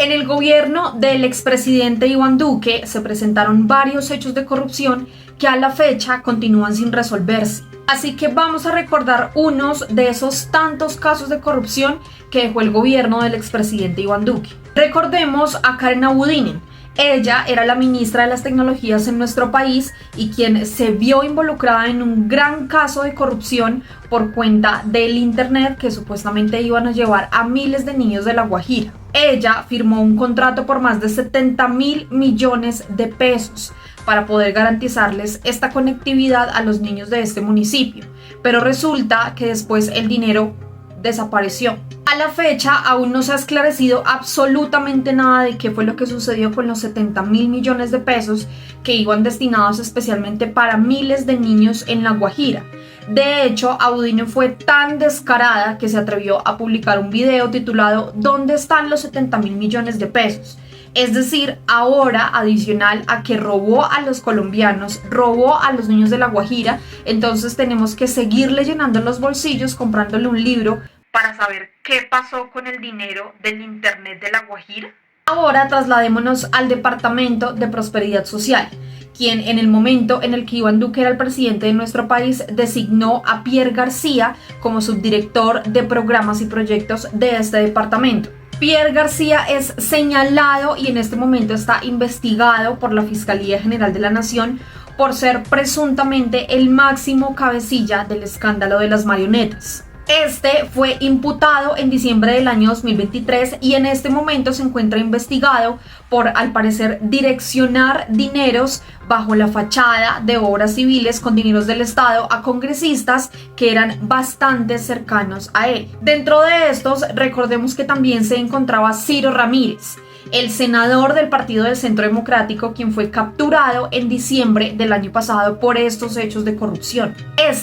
En el gobierno del expresidente Iván Duque se presentaron varios hechos de corrupción que a la fecha continúan sin resolverse. Así que vamos a recordar unos de esos tantos casos de corrupción que dejó el gobierno del expresidente Iván Duque. Recordemos a Karen Abudinen. Ella era la ministra de las tecnologías en nuestro país y quien se vio involucrada en un gran caso de corrupción por cuenta del internet que supuestamente iban a llevar a miles de niños de La Guajira. Ella firmó un contrato por más de 70.000 millones de pesos para poder garantizarles esta conectividad a los niños de este municipio, pero resulta que después el dinero desapareció. A la fecha aún no se ha esclarecido absolutamente nada de qué fue lo que sucedió con los 70.000 millones de pesos que iban destinados especialmente para miles de niños en La Guajira. De hecho, Abudinen fue tan descarada que se atrevió a publicar un video titulado ¿Dónde están los 70.000 millones de pesos? Es decir, ahora, adicional a que robó a los colombianos, robó a los niños de La Guajira, entonces tenemos que seguirle llenando los bolsillos comprándole un libro para saber qué pasó con el dinero del internet de La Guajira. Ahora trasladémonos al Departamento de Prosperidad Social, quien en el momento en el que Iván Duque era el presidente de nuestro país designó a Pierre García como subdirector de programas y proyectos de este departamento. Pierre García es señalado y en este momento está investigado por la Fiscalía General de la Nación por ser presuntamente el máximo cabecilla del escándalo de las marionetas. Este fue imputado en diciembre del año 2023 y en este momento se encuentra investigado por, al parecer, direccionar dineros bajo la fachada de obras civiles con dineros del Estado a congresistas que eran bastante cercanos a él. Dentro de estos, recordemos que también se encontraba Ciro Ramírez, el senador del Partido del Centro Democrático, quien fue capturado en diciembre del año pasado por estos hechos de corrupción.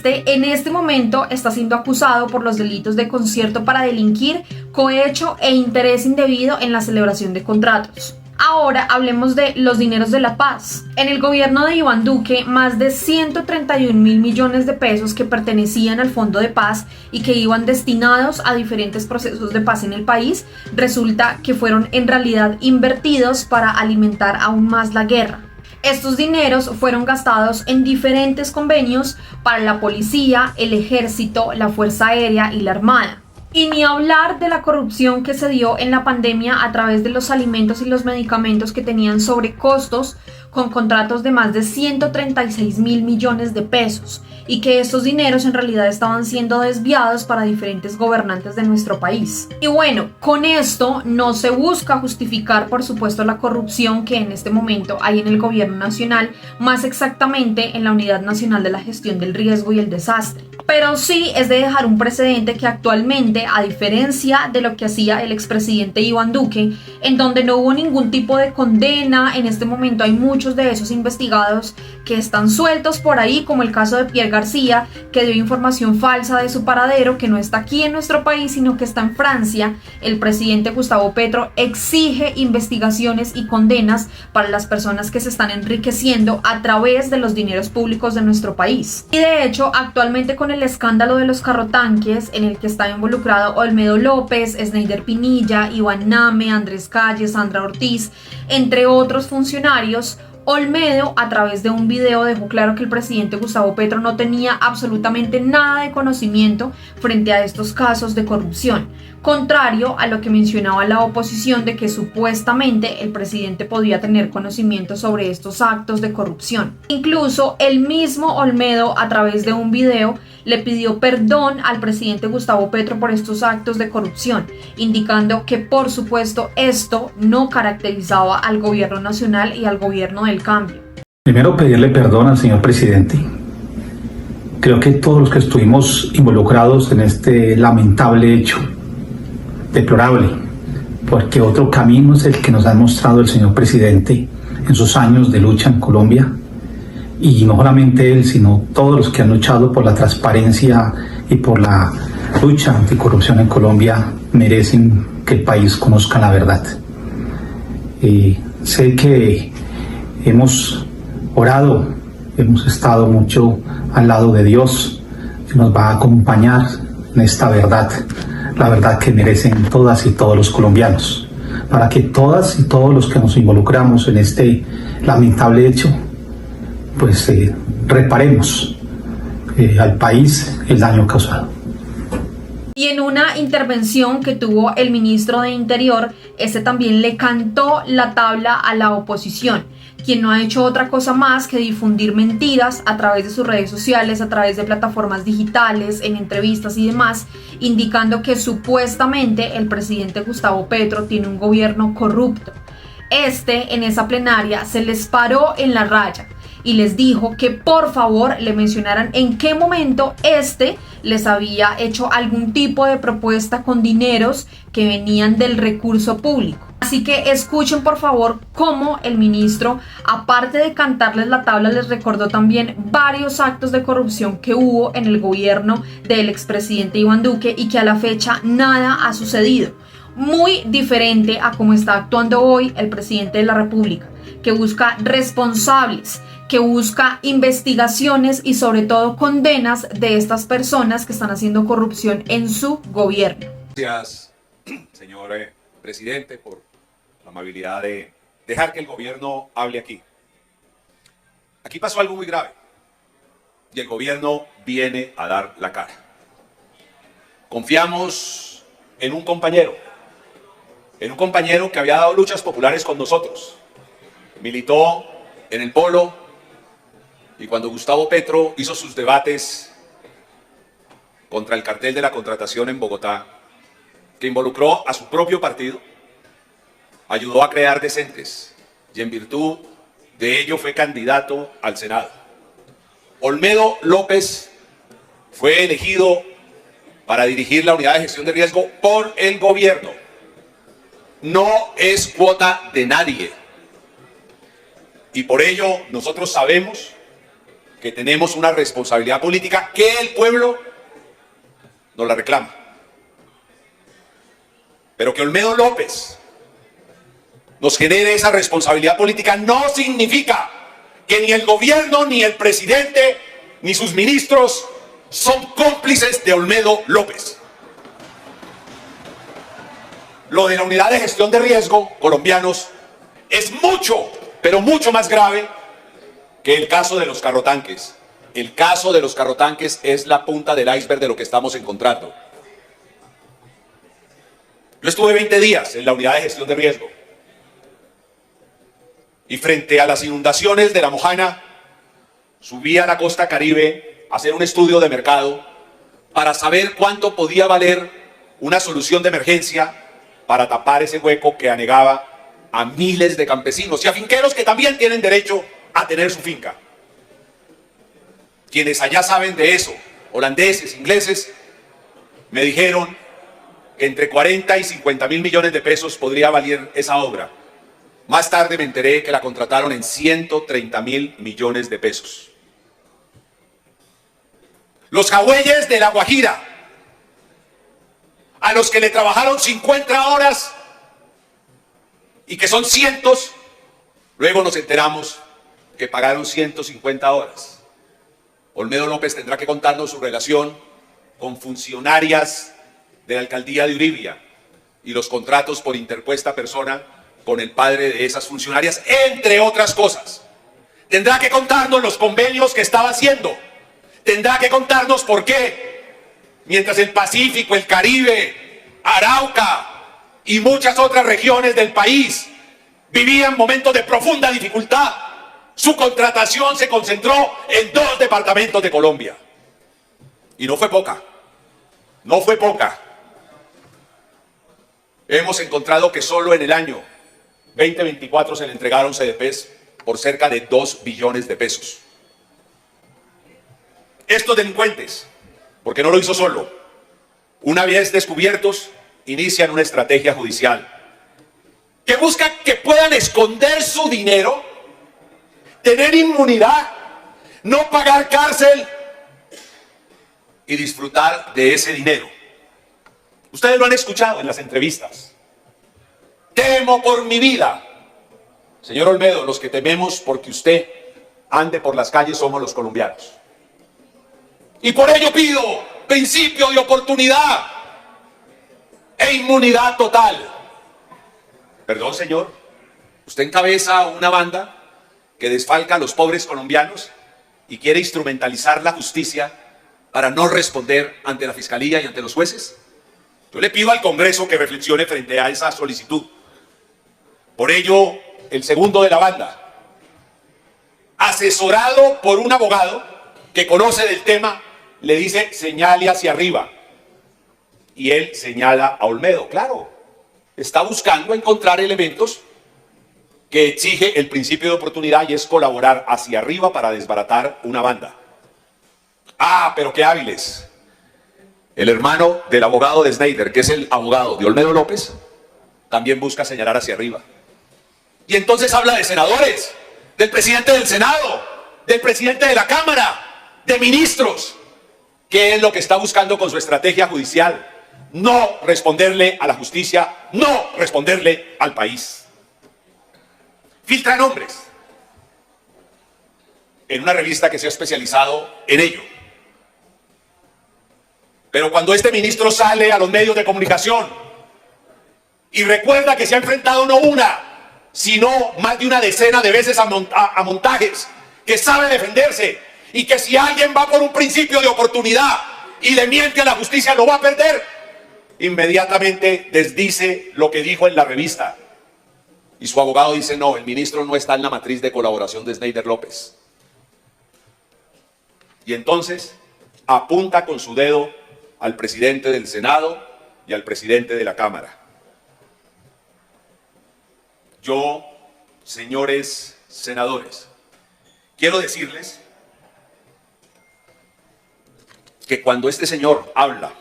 En este momento está siendo acusado por los delitos de concierto para delinquir, cohecho e interés indebido en la celebración de contratos. Ahora hablemos de los dineros de la paz. En el gobierno de Iván Duque, más de 131.000 millones de pesos que pertenecían al Fondo de Paz y que iban destinados a diferentes procesos de paz en el país, resulta que fueron en realidad invertidos para alimentar aún más la guerra. Estos dineros fueron gastados en diferentes convenios para la policía, el ejército, la Fuerza Aérea y la Armada. Y ni hablar de la corrupción que se dio en la pandemia a través de los alimentos y los medicamentos que tenían sobrecostos con contratos de más de 136.000 millones de pesos y que estos dineros en realidad estaban siendo desviados para diferentes gobernantes de nuestro país. Y bueno, con esto no se busca justificar, por supuesto, la corrupción que en este momento hay en el gobierno nacional, más exactamente en la Unidad Nacional de la Gestión del Riesgo y el Desastre. Pero sí es de dejar un precedente que actualmente, a diferencia de lo que hacía el expresidente Iván Duque, en donde no hubo ningún tipo de condena, en este momento hay muchos de esos investigados que están sueltos por ahí, como el caso de Pierre García, que dio información falsa de su paradero, que no está aquí en nuestro país, sino que está en Francia. El presidente Gustavo Petro exige investigaciones y condenas para las personas que se están enriqueciendo a través de los dineros públicos de nuestro país. Y de hecho, actualmente con el escándalo de los carrotanques, en el que está involucrado Olmedo López, Sneider Pinilla, Iván Name, Andrés Calle, Sandra Ortiz, entre otros funcionarios, Olmedo, a través de un video, dejó claro que el presidente Gustavo Petro no tenía absolutamente nada de conocimiento frente a estos casos de corrupción, contrario a lo que mencionaba la oposición de que supuestamente el presidente podía tener conocimiento sobre estos actos de corrupción. Incluso el mismo Olmedo, a través de un video, le pidió perdón al presidente Gustavo Petro por estos actos de corrupción, indicando que por supuesto esto no caracterizaba al gobierno nacional y al gobierno del cambio. Primero, pedirle perdón al señor presidente. Creo que todos los que estuvimos involucrados en este lamentable hecho, deplorable, porque otro camino es el que nos ha mostrado el señor presidente en sus años de lucha en Colombia, y no solamente él, sino todos los que han luchado por la transparencia y por la lucha anticorrupción en Colombia merecen que el país conozca la verdad. Sé que hemos orado, hemos estado mucho al lado de Dios, que nos va a acompañar en esta verdad, la verdad que merecen todas y todos los colombianos, para que todas y todos los que nos involucramos en este lamentable hecho, pues reparemos al país el daño causado. Y en una intervención que tuvo el ministro de Interior, este también le cantó la tabla a la oposición, quien no ha hecho otra cosa más que difundir mentiras a través de sus redes sociales, a través de plataformas digitales, en entrevistas y demás, indicando que supuestamente el presidente Gustavo Petro tiene un gobierno corrupto. En esa plenaria se les paró en la raya y les dijo que por favor le mencionaran en qué momento les había hecho algún tipo de propuesta con dineros que venían del recurso público. Así que escuchen por favor cómo el ministro, aparte de cantarles la tabla, les recordó también varios actos de corrupción que hubo en el gobierno del expresidente Iván Duque y que a la fecha nada ha sucedido. Muy diferente a cómo está actuando hoy el presidente de la República, que busca responsables, que busca investigaciones y sobre todo condenas de estas personas que están haciendo corrupción en su gobierno. Gracias, señor presidente, por la amabilidad de dejar que el gobierno hable aquí. Aquí pasó algo muy grave y el gobierno viene a dar la cara. Confiamos en un compañero que había dado luchas populares con nosotros. Militó en el Polo y cuando Gustavo Petro hizo sus debates contra el cartel de la contratación en Bogotá, que involucró a su propio partido, ayudó a crear decentes y en virtud de ello fue candidato al Senado. Olmedo López fue elegido para dirigir la unidad de gestión de riesgo por el gobierno. No es cuota de nadie. Y por ello nosotros sabemos que tenemos una responsabilidad política que el pueblo nos la reclama. Pero que Olmedo López nos genere esa responsabilidad política no significa que ni el gobierno, ni el presidente, ni sus ministros son cómplices de Olmedo López. Lo de la unidad de gestión de riesgo, colombianos, es mucho, pero mucho más grave que el caso de los carrotanques. El caso de los carrotanques es la punta del iceberg de lo que estamos encontrando. Yo estuve 20 días en la unidad de gestión de riesgo y frente a las inundaciones de la Mojana subí a la costa Caribe a hacer un estudio de mercado para saber cuánto podía valer una solución de emergencia para tapar ese hueco que anegaba a miles de campesinos y a finqueros que también tienen derecho a tener su finca. Quienes allá saben de eso, holandeses, ingleses, me dijeron que entre 40 y 50 mil millones de pesos podría valer esa obra. Más tarde me enteré que la contrataron en 130 mil millones de pesos. Los jagüeyes de La Guajira, a los que le trabajaron 50 horas y que son cientos, luego nos enteramos que pagaron 150 horas. Olmedo López tendrá que contarnos su relación con funcionarias de la alcaldía de Uribia y los contratos por interpuesta persona con el padre de esas funcionarias, entre otras cosas. Tendrá que contarnos los convenios que estaba haciendo. Tendrá que contarnos por qué, mientras el Pacífico, el Caribe, Arauca y muchas otras regiones del país vivían momentos de profunda dificultad, su contratación se concentró en 2 departamentos de Colombia. Y no fue poca, no fue poca. Hemos encontrado que solo en el año 2024 se le entregaron CDPs por cerca de 2 billones de pesos. Estos delincuentes, porque no lo hizo solo, una vez descubiertos, inician una estrategia judicial que busca que puedan esconder su dinero, tener inmunidad, no pagar cárcel y disfrutar de ese dinero. Ustedes lo han escuchado en las entrevistas. Temo por mi vida. Señor Olmedo, los que tememos porque usted ande por las calles somos los colombianos. Y por ello pido principio de oportunidad e inmunidad total. Perdón, señor, usted encabeza una banda que desfalca a los pobres colombianos y quiere instrumentalizar la justicia para no responder ante la Fiscalía y ante los jueces. Yo le pido al Congreso que reflexione frente a esa solicitud. Por ello, el segundo de la banda, asesorado por un abogado que conoce del tema, le dice señale hacia arriba. Y él señala a Olmedo. Claro, está buscando encontrar elementos que exige el principio de oportunidad y es colaborar hacia arriba para desbaratar una banda. Ah, pero qué hábiles. El hermano del abogado de Snyder, que es el abogado de Olmedo López, también busca señalar hacia arriba. Y entonces habla de senadores, del presidente del Senado, del presidente de la Cámara, de ministros. ¿Qué es lo que está buscando con su estrategia judicial? No responderle a la justicia, no responderle al país. Filtra nombres en una revista que se ha especializado en ello. Pero cuando este ministro sale a los medios de comunicación y recuerda que se ha enfrentado no una, sino más de una decena de veces a montajes, que sabe defenderse y que si alguien va por un principio de oportunidad y le miente a la justicia lo va a perder, inmediatamente desdice lo que dijo en la revista. Y su abogado dice, no, el ministro no está en la matriz de colaboración de Snyder López. Y entonces apunta con su dedo al presidente del Senado y al presidente de la Cámara. Yo, señores senadores, quiero decirles que cuando este señor habla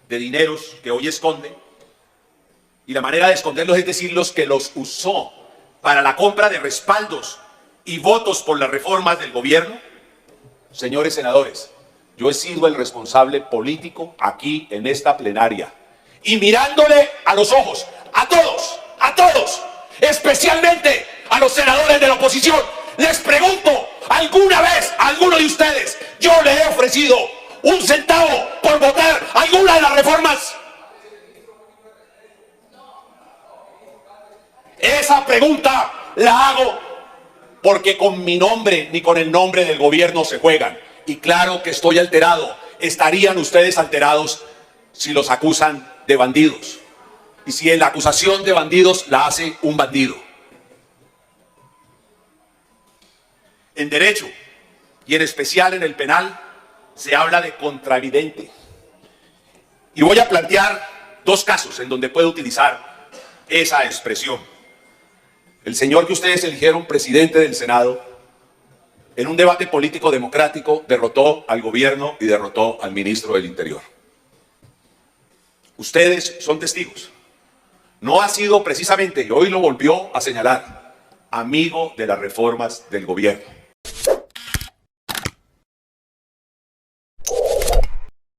de dineros que hoy esconde, y la manera de esconderlos es decirlos que los usó para la compra de respaldos y votos por las reformas del gobierno, señores senadores, yo he sido el responsable político aquí en esta plenaria. Y mirándole a los ojos, a todos, especialmente a los senadores de la oposición, les pregunto, ¿alguna vez a alguno de ustedes yo le he ofrecido un centavo por votar alguna de las reformas? Esa pregunta la hago porque con mi nombre ni con el nombre del gobierno se juegan. Y claro que estoy alterado. Estarían ustedes alterados si los acusan de bandidos. Y si la acusación de bandidos la hace un bandido. En derecho, y en especial en el penal, se habla de contraevidente. Y voy a plantear dos casos en donde puedo utilizar esa expresión. El señor que ustedes eligieron presidente del Senado, en un debate político democrático, derrotó al gobierno y derrotó al ministro del Interior. Ustedes son testigos. No ha sido precisamente, y hoy lo volvió a señalar, amigo de las reformas del gobierno.